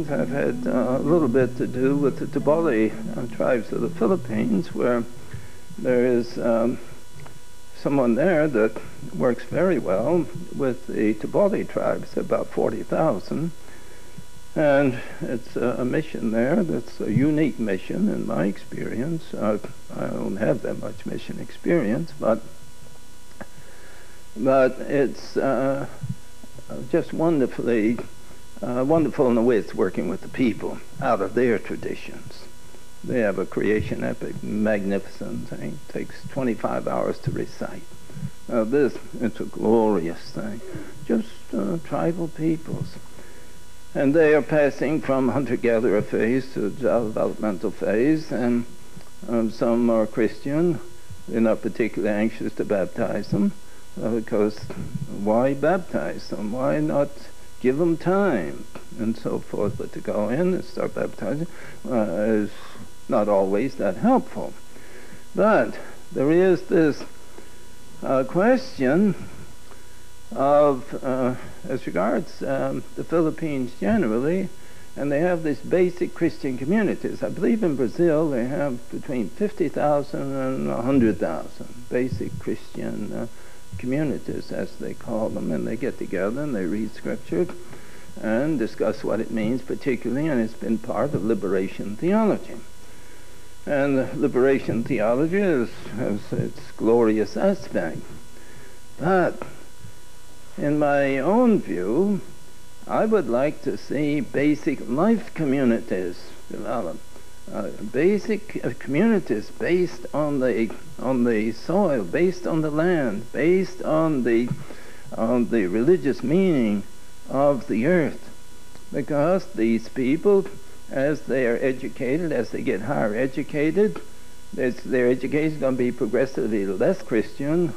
Philippines, I've had a little bit to do with the Tabali tribes of the Philippines, where there is someone there that works very well with the Tabali tribes, about 40,000. And it's a mission there that's a unique mission in my experience. I don't have that much mission experience, but it's just wonderful in the way it's working with the people out of their traditions. They have a creation epic, magnificent thing. It takes 25 hours to recite. Now it's a glorious thing. Just tribal peoples. And they are passing from hunter-gatherer phase to developmental phase, and some are Christian. They're not particularly anxious to baptize them, because why baptize them? Why not give them time? And so forth. But to go in and start baptizing is not always that helpful. But there is this question of, as regards the Philippines generally, and they have these basic Christian communities. I believe in Brazil they have between 50,000 and 100,000 basic Christian communities, as they call them, and they get together and they read Scripture and discuss what it means particularly, and it's been part of liberation theology. And liberation theology has its glorious aspect. But in my own view, I would like to see basic life communities develop. Basic communities based on the soil, based on the land, based on the religious meaning of the earth. Because these people, as they are educated, as they get higher educated, their education is going to be progressively less Christian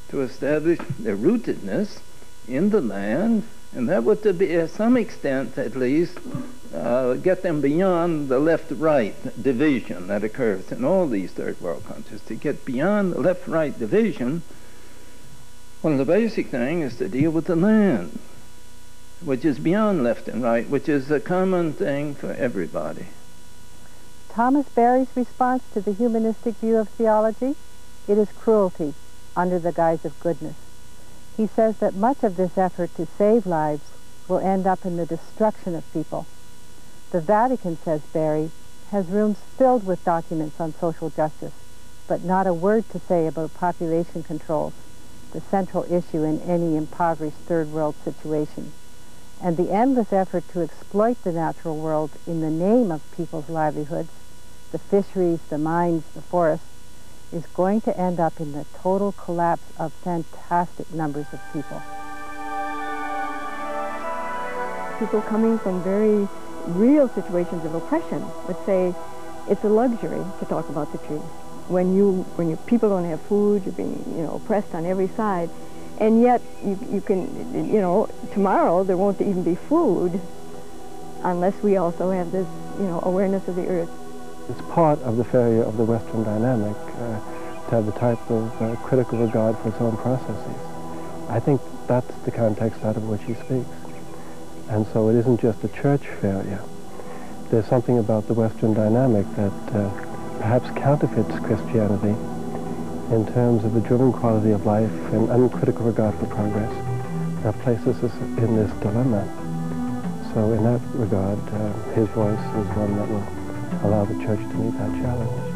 to establish their rootedness in the land, and that would, to some extent at least, get them beyond the left-right division that occurs in all these third world countries. To get beyond the left-right division, one of the basic things is to deal with the land, which is beyond left and right, which is a common thing for everybody. Thomas Berry's response to the humanistic view of theology: it is cruelty under the guise of goodness. He says that much of this effort to save lives will end up in the destruction of people. The Vatican, says Berry, has rooms filled with documents on social justice, but not a word to say about population controls, the central issue in any impoverished third world situation. And the endless effort to exploit the natural world in the name of people's livelihoods, the fisheries, the mines, the forests, is going to end up in the total collapse of fantastic numbers of people. People coming from very real situations of oppression would say it's a luxury to talk about the tree. When people don't have food, you're being oppressed on every side, and yet you can, tomorrow there won't even be food unless we also have this awareness of the earth. It's part of the failure of the Western dynamic to have the type of critical regard for its own processes. I think that's the context out of which he speaks. And so it isn't just a church failure. There's something about the Western dynamic that perhaps counterfeits Christianity in terms of the driven quality of life and uncritical regard for progress that places us in this dilemma. So in that regard, his voice is one that will allow the church to meet that challenge.